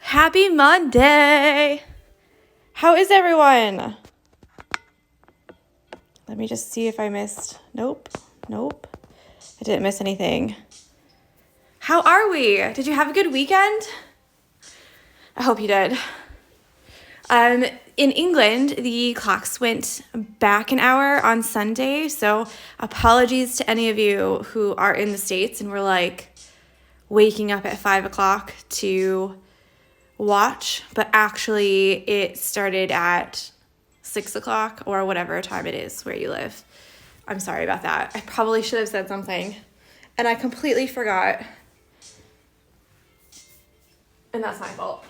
Happy Monday! How is everyone? Let me just see if I missed. Nope. I didn't miss anything. How are we? Did you have a good weekend? I hope you did. In England, the clocks went back an hour on Sunday, so apologies to any of you who are in the States and were like waking up at 5 o'clock to watch, but actually it started at 6 o'clock or whatever time it is where you live. I'm sorry about that. I probably should have said something and I completely forgot. And that's my fault.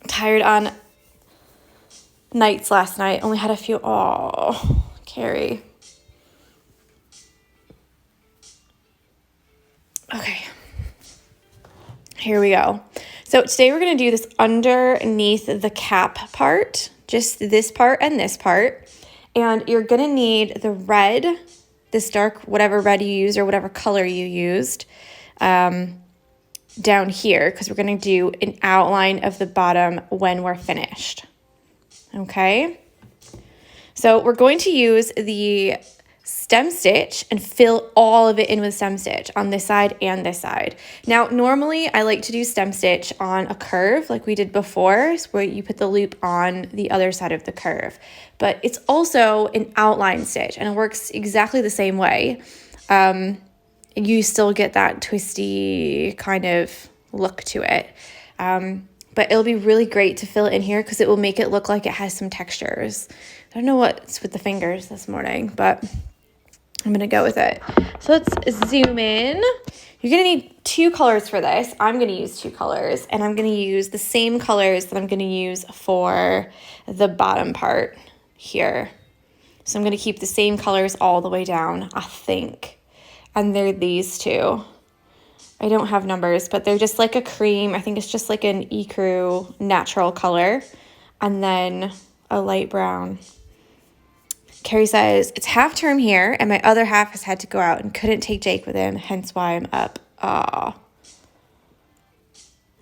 Tired on nights last night. Only had a few. Oh, Carrie. Okay. Here we go. So today we're going to do this underneath the cap part, just this part and this part. And you're going to need the red, this dark, whatever red you use or whatever color you used, down here, because we're going to do an outline of the bottom when we're finished. Okay. So we're going to use the stem stitch and fill all of it in with stem stitch on this side and this side. Now, normally I like to do stem stitch on a curve like we did before, where you put the loop on the other side of the curve, but it's also an outline stitch and it works exactly the same way. You still get that twisty kind of look to it. But it'll be really great to fill it in here because it will make it look like it has some textures. I don't know what's with the fingers this morning, but I'm going to go with it. So let's zoom in. You're going to need two colors for this. I'm going to use two colors, and I'm going to use the same colors that I'm going to use for the bottom part here. So I'm going to keep the same colors all the way down, I think. And they're these two. I don't have numbers, but they're just like a cream. I think it's just like an ecru natural color. And then a light brown. Carrie says, it's half term here, and my other half has had to go out and couldn't take Jake with him, hence why I'm up. Aw.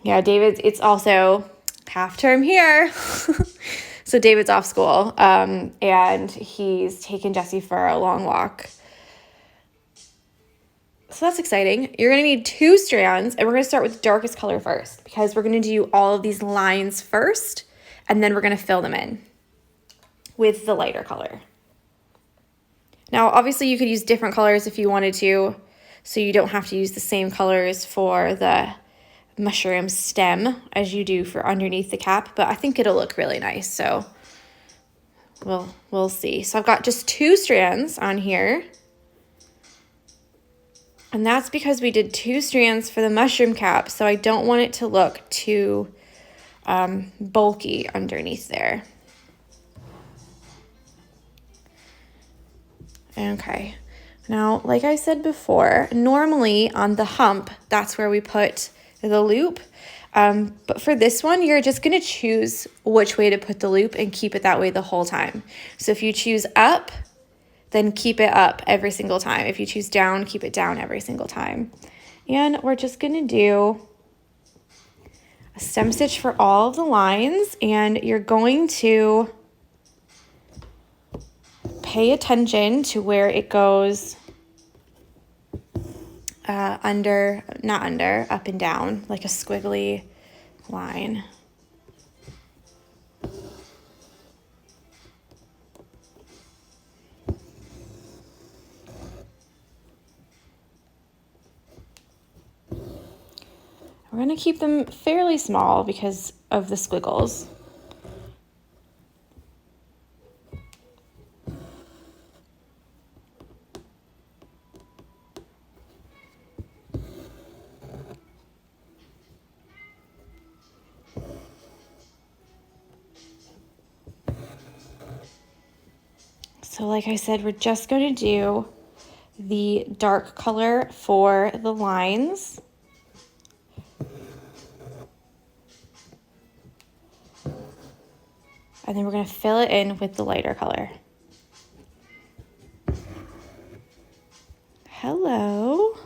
Yeah, David's, it's also half term here. So David's off school, and he's taken Jessie for a long walk. So that's exciting. You're going to need two strands, and we're going to start with the darkest color first because we're going to do all of these lines first, and then we're going to fill them in with the lighter color. Now, obviously, you could use different colors if you wanted to, so you don't have to use the same colors for the mushroom stem as you do for underneath the cap, but I think it'll look really nice, so we'll see. So I've got just two strands on here. And that's because we did two strands for the mushroom cap, so I don't want it to look too bulky underneath there. Okay, now, like I said before, normally on the hump, that's where we put the loop. But for this one, you're just going to choose which way to put the loop and keep it that way the whole time. So if you choose up, then keep it up every single time. If you choose down, keep it down every single time. And we're just going to do a stem stitch for all of the lines, and you're going to pay attention to where it goes up and down, like a squiggly line. We're going to keep them fairly small because of the squiggles. So like I said, we're just going to do the dark color for the lines. And then we're going to fill it in with the lighter color. Hello.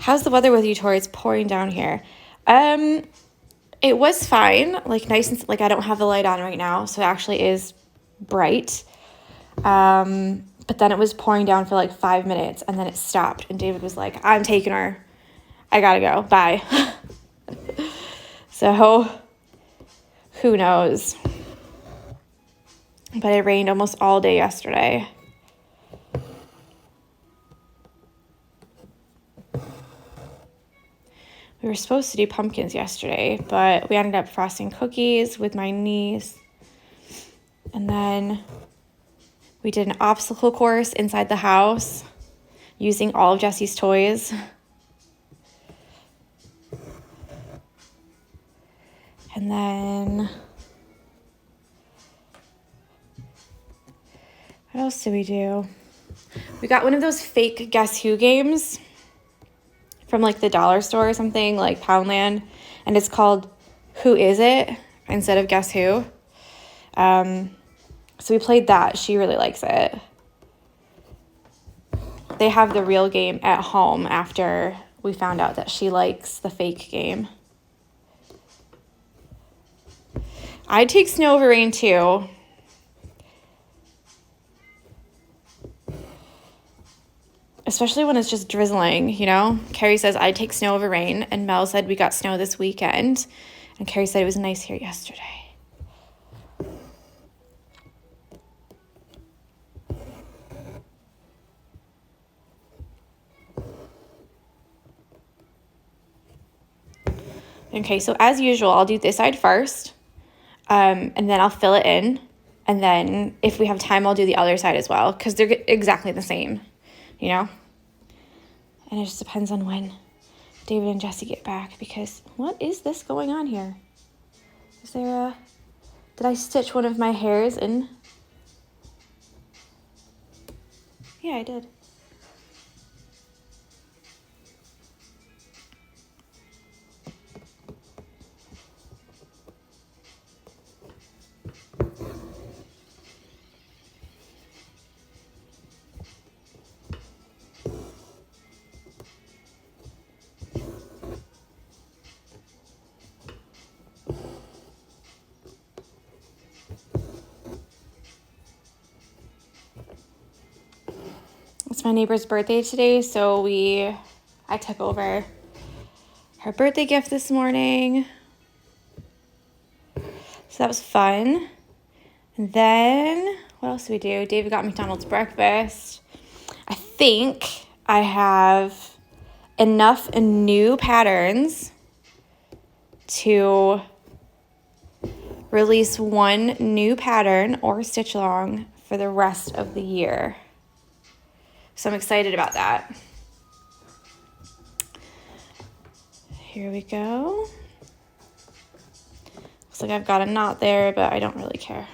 How's the weather with you, Tori? It's pouring down here. It was fine, like nice and like I don't have the light on right now, so it actually is bright. But then it was pouring down for like 5 minutes and then it stopped and David was like, I'm taking her. I gotta go. Bye. So who knows? But it rained almost all day yesterday. We were supposed to do pumpkins yesterday, but we ended up frosting cookies with my niece. And then we did an obstacle course inside the house using all of Jesse's toys. And then what else did we do? We got one of those fake Guess Who games from like the dollar store or something, like Poundland, and it's called Who Is It instead of Guess Who. So we played that. She really likes it. They have the real game at home after we found out that she likes the fake game. I'd take Snow Over Rain too. Especially when it's just drizzling, you know? Carrie says, I'd take Snow Over Rain. And Mel said, we got snow this weekend. And Carrie said, it was nice here yesterday. Okay, so as usual, I'll do this side first. And then I'll fill it in. And then if we have time, I'll do the other side as well. Because they're exactly the same, you know? And it just depends on when David and Jesse get back. Because what is this going on here? Is there a... Did I stitch one of my hairs in? Yeah, I did. It's my neighbor's birthday today, so I took over her birthday gift this morning. So that was fun. And then, what else did we do? David got McDonald's breakfast. I think I have enough new patterns to release one new pattern or stitch along for the rest of the year. So I'm excited about that. Here we go. Looks like I've got a knot there, but I don't really care.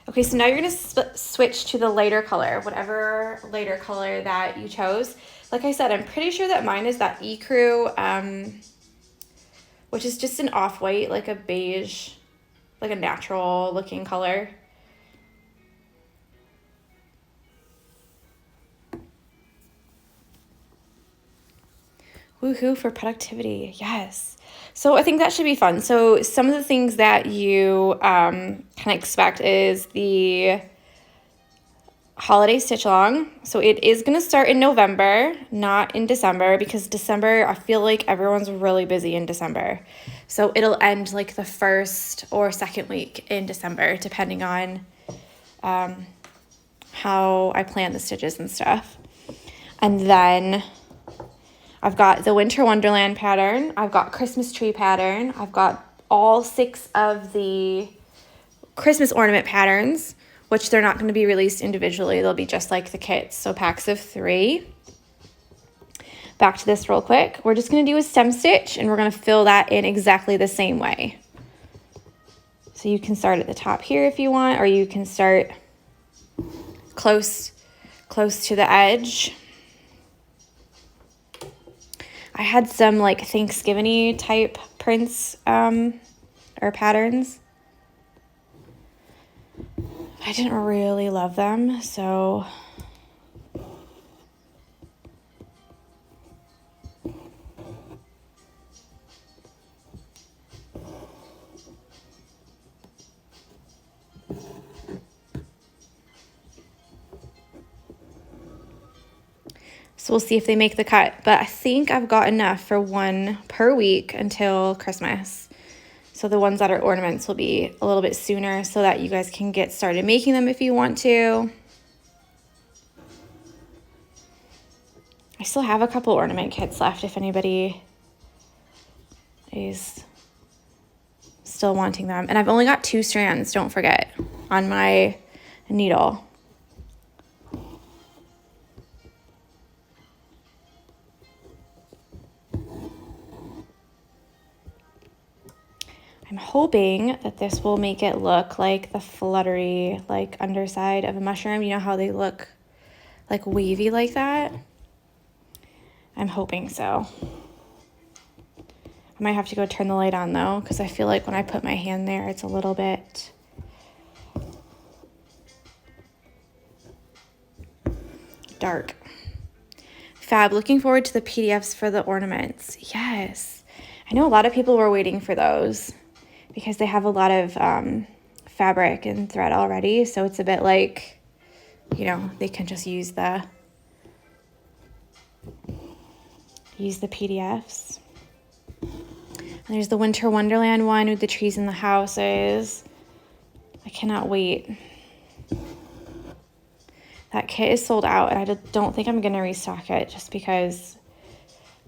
Okay, so now you're going to switch to the lighter color, whatever lighter color that you chose. Like I said, I'm pretty sure that mine is that ecru, which is just an off-white, like a beige, like a natural looking color. Woohoo for productivity, yes. So I think that should be fun. So some of the things that you can expect is the holiday stitch along. So it is going to start in November, not in December, because December, I feel like everyone's really busy in December. So it'll end like the first or second week in December, depending on how I plan the stitches and stuff. And then I've got the Winter Wonderland pattern. I've got Christmas tree pattern. I've got all 6 of the Christmas ornament patterns, which they're not going to be released individually. They'll be just like the kits, so packs of 3. Back to this real quick. We're just going to do a stem stitch, and we're going to fill that in exactly the same way. So you can start at the top here if you want, or you can start close to the edge. I had some like Thanksgiving-y type prints or patterns. I didn't really love them, so So we'll see if they make the cut. But I think I've got enough for one per week until Christmas. So the ones that are ornaments will be a little bit sooner so that you guys can get started making them if you want to. I still have a couple ornament kits left if anybody is still wanting them. And I've only got 2 strands, don't forget, on my needle. I'm hoping that this will make it look like the fluttery, like underside of a mushroom. You know how they look like wavy like that? I'm hoping so. I might have to go turn the light on though, because I feel like when I put my hand there, it's a little bit dark. Fab, looking forward to the PDFs for the ornaments. Yes, I know a lot of people were waiting for those because they have a lot of fabric and thread already. So it's a bit like, you know, they can just use the PDFs. And there's the Winter Wonderland one with the trees and the houses. I cannot wait. That kit is sold out, and I don't think I'm going to restock it just because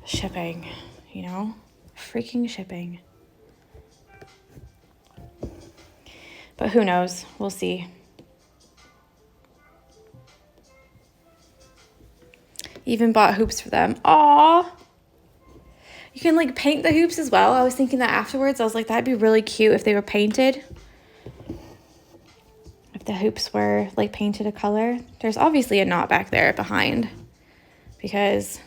shipping, you know, freaking shipping. But who knows? We'll see. Even bought hoops for them. Aww. You can like paint the hoops as well. I was thinking that afterwards. I was like, that'd be really cute if they were painted. If the hoops were like painted a color. There's obviously a knot back there behind because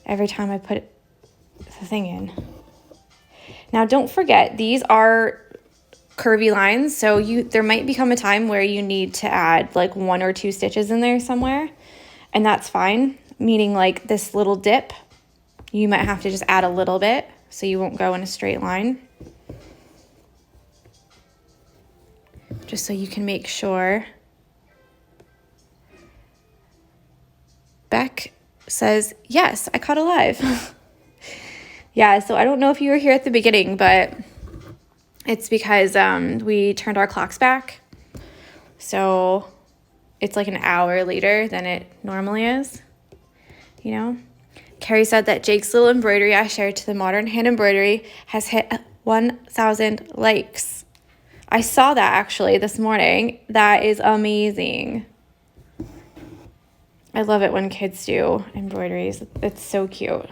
every time I put the thing in. Now don't forget, these are curvy lines. So there might become a time where you need to add like 1 or 2 stitches in there somewhere. And that's fine. Meaning like this little dip, you might have to just add a little bit so you won't go in a straight line. Just so you can make sure. Beck says, yes, I caught a live. Yeah, so I don't know if you were here at the beginning, but it's because we turned our clocks back. So it's like an hour later than it normally is, you know? Carrie said that Jake's little embroidery I shared to the Modern Hand Embroidery has hit 1,000 likes. I saw that actually this morning. That is amazing. I love it when kids do embroideries. It's so cute.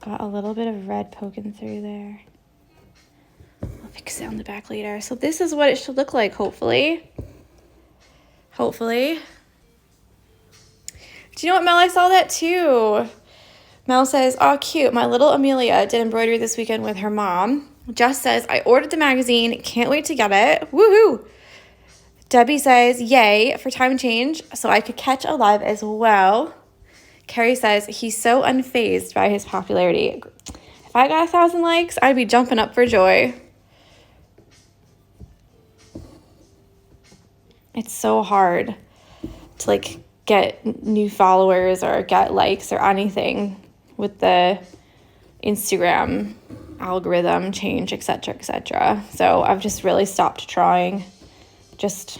Got a little bit of red poking through there. I'll fix it on the back later. So this is what it should look like, hopefully. Hopefully. Do you know what, Mel? I saw that too. Mel says, oh, cute. My little Amelia did embroidery this weekend with her mom. Jess says, I ordered the magazine. Can't wait to get it. Woohoo. Debbie says, yay for time change so I could catch a live as well. Carrie says, he's so unfazed by his popularity. If I got 1,000 likes, I'd be jumping up for joy. It's so hard to like get new followers or get likes or anything with the Instagram algorithm change, etc., etc. So I've just really stopped trying. Just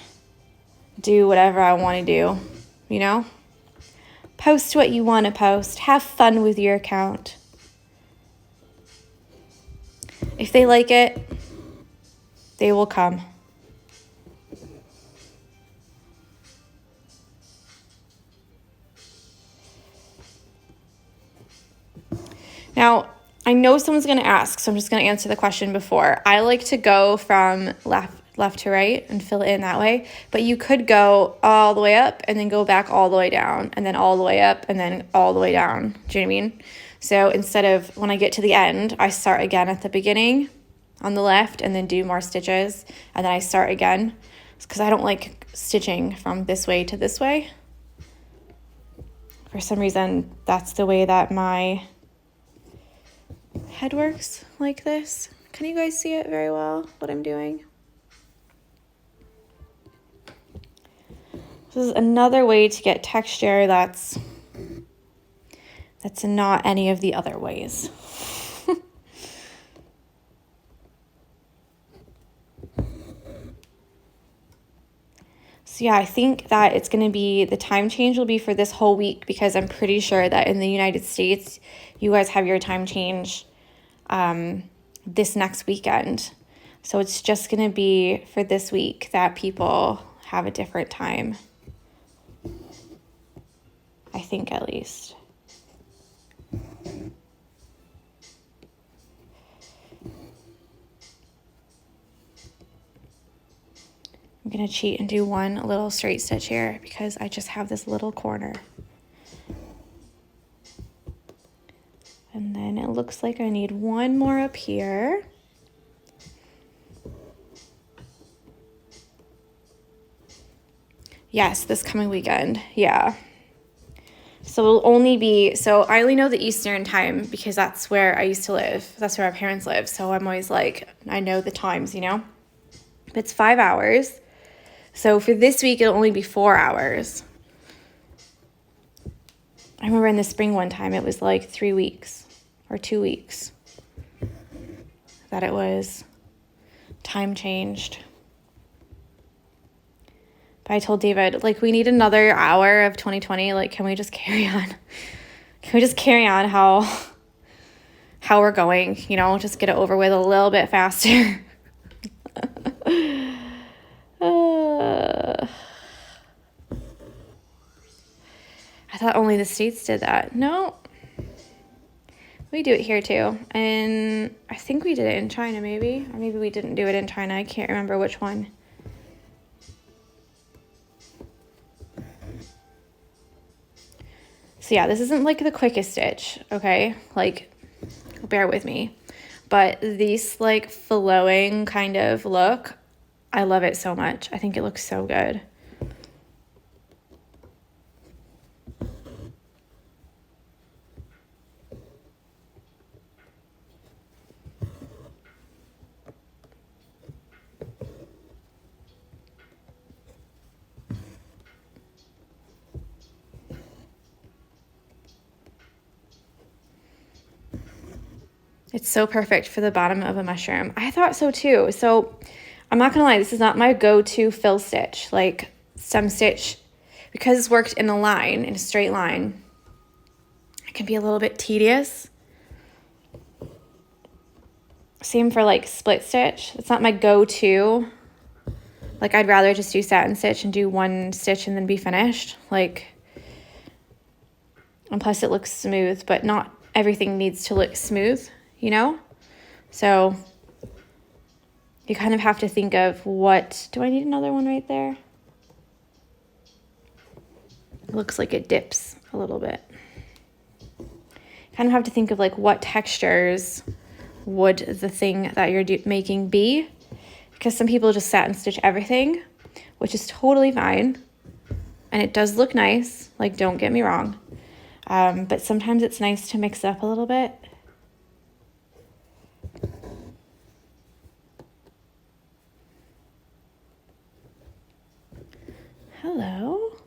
do whatever I want to do, you know? Post what you want to post. Have fun with your account. If they like it, they will come. Now, I know someone's going to ask, so I'm just going to answer the question before. I like to go from left to right and fill it in that way, but you could go all the way up and then go back all the way down and then all the way up and then all the way down. Do you know what I mean? So instead of when I get to the end, I start again at the beginning on the left and then do more stitches and then I start again because I don't like stitching from this way to this way For some reason, that's the way that my head works, like this. Can you guys see it very well, what I'm doing? This is another way to get texture that's not any of the other ways. So yeah, I think that it's going to be, the time change will be for this whole week, because I'm pretty sure that in the United States, you guys have your time change this next weekend. So it's just going to be for this week that people have a different time. I think, at least. I'm going to cheat and do one little straight stitch here because I just have this little corner. And then it looks like I need one more up here. Yes, this coming weekend. Yeah. So it'll only be, so I only know the Eastern time because that's where I used to live. That's where our parents live. So I'm always like, I know the times, you know? It's 5 hours. So for this week, it'll only be 4 hours. I remember in the spring one time, it was like 3 weeks or 2 weeks that it was time changed. But I told David, like, we need another hour of 2020. Like, can we just carry on? Can we just carry on how we're going? You know, just get it over with a little bit faster. I thought only the States did that. No. We do it here too. And I think we did it in China maybe. Or maybe we didn't do it in China. I can't remember which one. So yeah, this isn't like the quickest stitch, okay? Like, bear with me. But this like flowing kind of look, I love it so much. I think it looks so good. It's so perfect for the bottom of a mushroom. I thought so too. So I'm not gonna lie, this is not my go-to fill stitch, like stem stitch, because it's worked in a line, in a straight line. It can be a little bit tedious. Same for like split stitch. It's not my go-to. Like, I'd rather just do satin stitch and do one stitch and then be finished. Like, and plus it looks smooth, but not everything needs to look smooth, you know? So you kind of have to think of what, do I need another one right there? It looks like it dips a little bit. Kind of have to think of like what textures would the thing that you're making be, because some people just satin stitch everything, which is totally fine. And it does look nice, like, don't get me wrong. But sometimes it's nice to mix it up a little bit. Hello.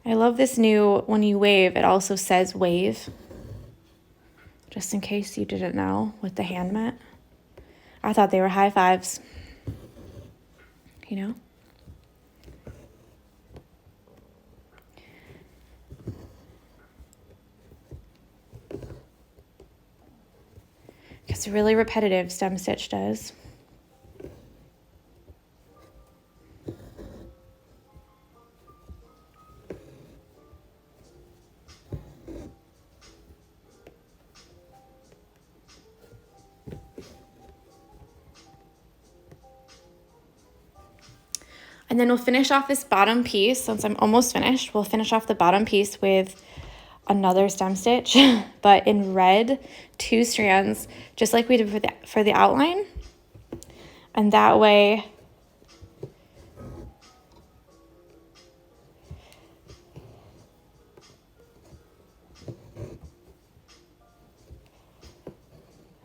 I love this new, when you wave, it also says wave. Just in case you didn't know, with the hand mat. I thought they were high fives. You know? It's really repetitive, stem stitch does. And then we'll finish off this bottom piece. Since I'm almost finished, we'll finish off the bottom piece with another stem stitch, but in red, 2 strands, just like we did for the outline. And that way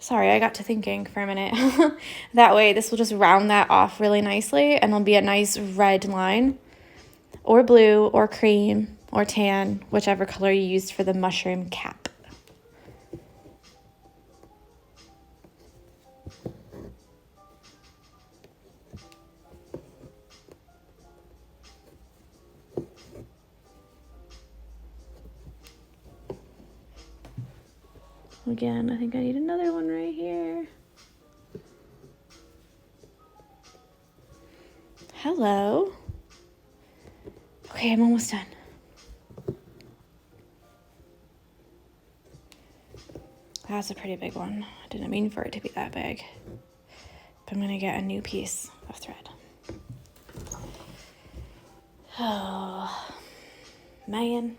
Sorry, I got to thinking for a minute. That way, this will just round that off really nicely, and it'll be a nice red line, or blue, or cream, or tan, whichever color you used for the mushroom cap. Again, I think I need another one right here. Hello. Okay, I'm almost done. That's a pretty big one. I didn't mean for it to be that big. But I'm gonna get a new piece of thread. Oh, man.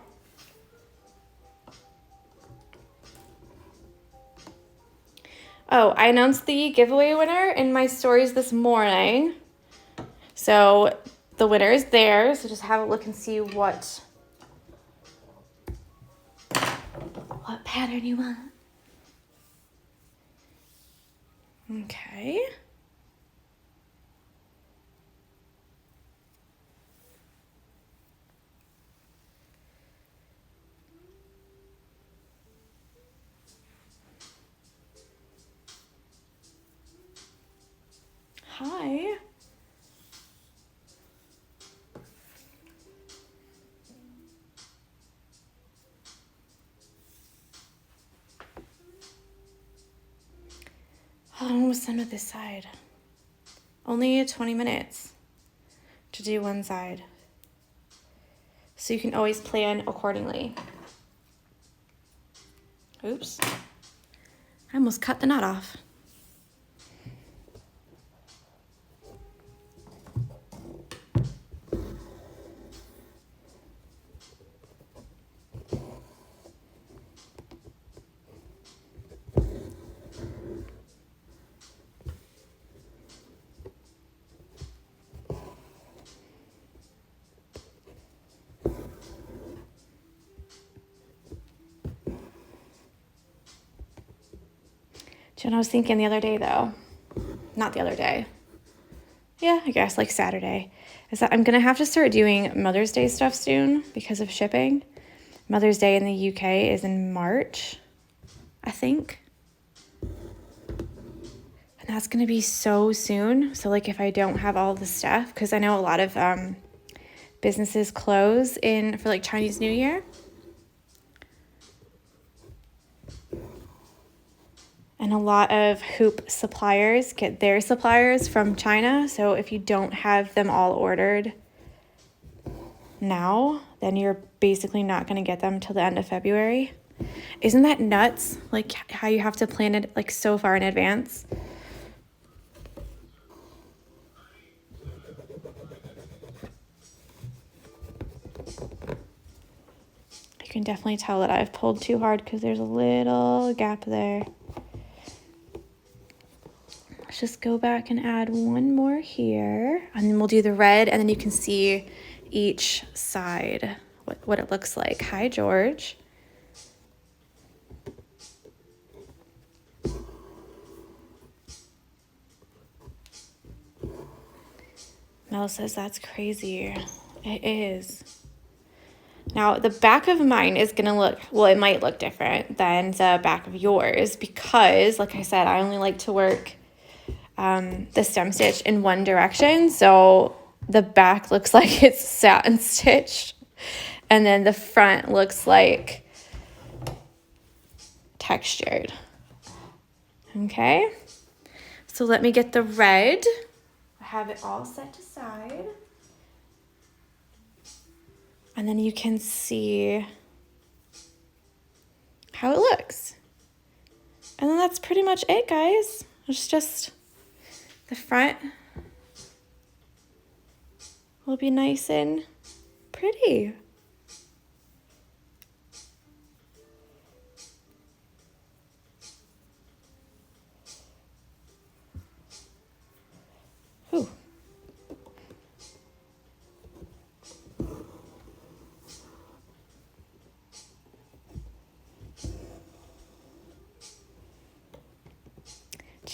Oh, I announced the giveaway winner in my stories this morning. So the winner is there. So just have a look and see what pattern you want. Okay. Hi. Oh, I'm almost done with this side. Only 20 minutes to do one side. So you can always plan accordingly. Oops. I almost cut the knot off. Do you know what I was thinking the other day, though? Not the other day. Yeah, I guess like Saturday. Is that I'm going to have to start doing Mother's Day stuff soon because of shipping. Mother's Day in the UK is in March, I think. And that's going to be so soon. So like if I don't have all the stuff, because I know a lot of businesses close for like Chinese New Year. And a lot of hoop suppliers get their suppliers from China. So if you don't have them all ordered now, then you're basically not going to get them till the end of February. Isn't that nuts? Like how you have to plan it like so far in advance. You can definitely tell that I've pulled too hard because there's a little gap there. Let's just go back and add one more here, and then we'll do the red, and then you can see each side, what it looks like. Hi, George. Mel says that's crazy. It is. Now, the back of mine is going to look, well, it might look different than the back of yours because, like I said, I only like to work the stem stitch in one direction. So the back looks like it's satin stitched, and then the front looks like textured. Okay. So let me get the red. I have it all set aside. And then you can see how it looks. And then that's pretty much it, guys. It's just the front will be nice and pretty. Ooh.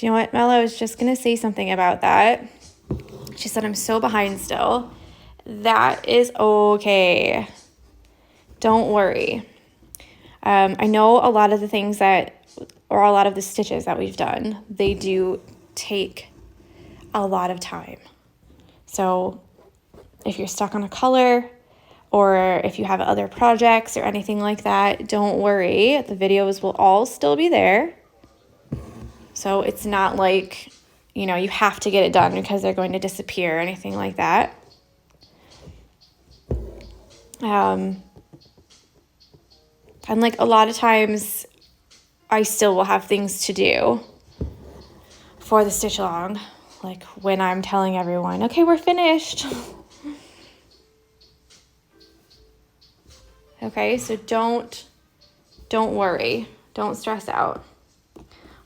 Do you know what? Mella was just going to say something about that. She said, I'm so behind still. That is okay. Don't worry. I know a lot of the things or a lot of the stitches that we've done, they do take a lot of time. So if you're stuck on a color or if you have other projects or anything like that, don't worry. The videos will all still be there. So it's not like, you know, you have to get it done because they're going to disappear or anything like that. And like a lot of times I still will have things to do for the stitch along, like when I'm telling everyone, okay, we're finished. Okay, so don't worry. Don't stress out.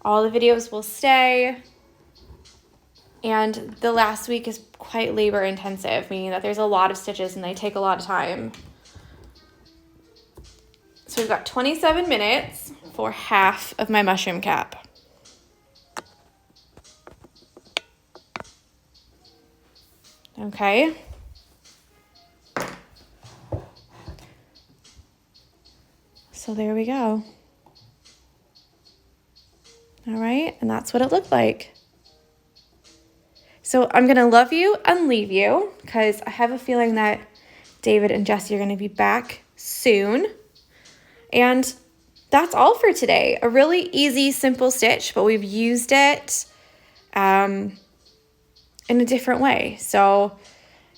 All the videos will stay. And the last week is quite labor intensive, meaning that there's a lot of stitches and they take a lot of time. So we've got 27 minutes for half of my mushroom cap. Okay. So there we go. All right, and that's what it looked like. So I'm gonna love you and leave you because I have a feeling that David and Jesse are gonna be back soon. And that's all for today. A really easy, simple stitch, but we've used it in a different way. So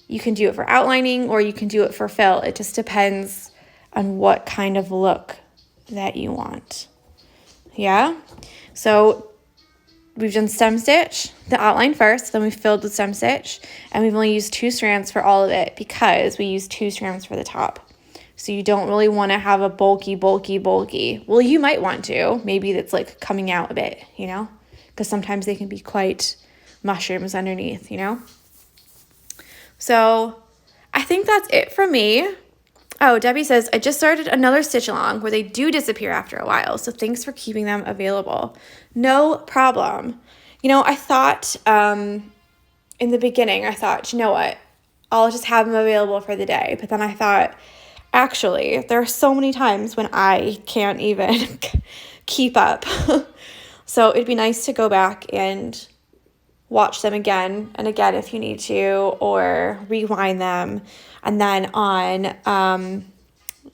you can do it for outlining or you can do it for fill. It just depends on what kind of look that you want. Yeah? So we've done stem stitch, the outline first, then we filled with stem stitch, and we've only used 2 strands for all of it because we used 2 strands for the top. So you don't really want to have a bulky. Well, you might want to. Maybe that's like coming out a bit, you know, because sometimes they can be quite mushrooms underneath, you know. So I think that's it for me. Oh, Debbie says, I just started another stitch along where they do disappear after a while. So thanks for keeping them available. No problem. You know, I thought in the beginning, I thought, you know what, I'll just have them available for the day. But then I thought, actually, there are so many times when I can't even keep up. So it'd be nice to go back and watch them again and again if you need to, or rewind them. And then on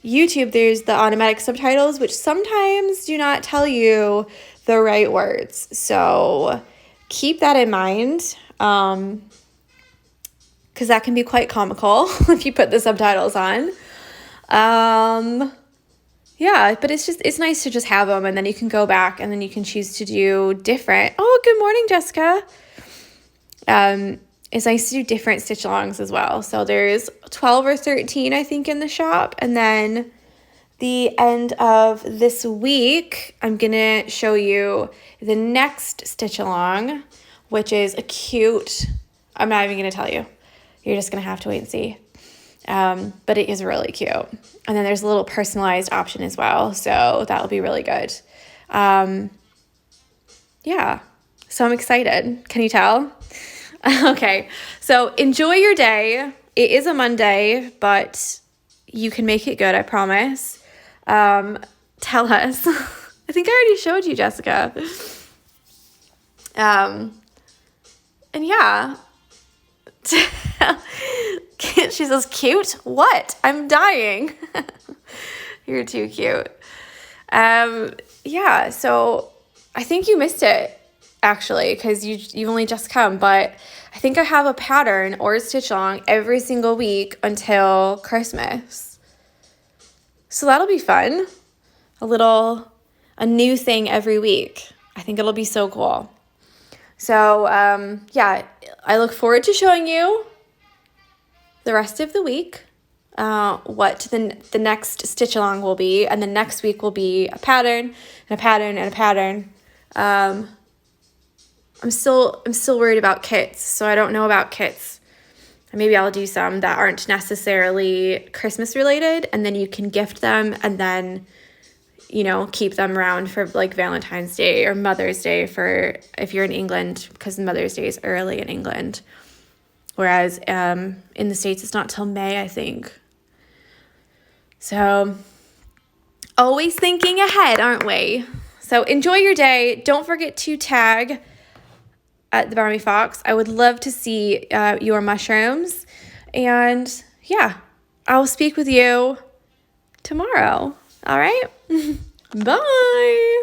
YouTube, there's the automatic subtitles, which sometimes do not tell you the right words. So keep that in mind, because that can be quite comical if you put the subtitles on. Yeah, but it's nice to just have them, and then you can go back and then you can choose to do different. Oh, good morning, Jessica. It's nice to do different stitch alongs as well. So there's 12 or 13, I think, in the shop. And then the end of this week, I'm going to show you the next stitch along, which is a cute, I'm not even going to tell you. You're just going to have to wait and see. But it is really cute. And then there's a little personalized option as well. So that'll be really good. Yeah. So I'm excited. Can you tell? Okay, so enjoy your day. It is a Monday, but you can make it good, I promise. Tell us. I think I already showed you, Jessica. And yeah. She says, cute? What? I'm dying. You're too cute. Yeah, so I think you missed it, actually, because you only just come, but I think I have a pattern or a stitch along every single week until Christmas. So that'll be fun. A new thing every week. I think it'll be so cool. So, yeah, I look forward to showing you the rest of the week, what the next stitch along will be, and the next week will be a pattern and a pattern and a pattern. I'm still worried about kits, so I don't know about kits. Maybe I'll do some that aren't necessarily Christmas related, and then you can gift them, and then you know, keep them around for like Valentine's Day or Mother's Day for if you're in England, because Mother's Day is early in England. Whereas in the States, it's not till May, I think. So always thinking ahead, aren't we? So enjoy your day. Don't forget to tag at the Barmy Fox. I would love to see your mushrooms. And yeah, I'll speak with you tomorrow. All right? Bye.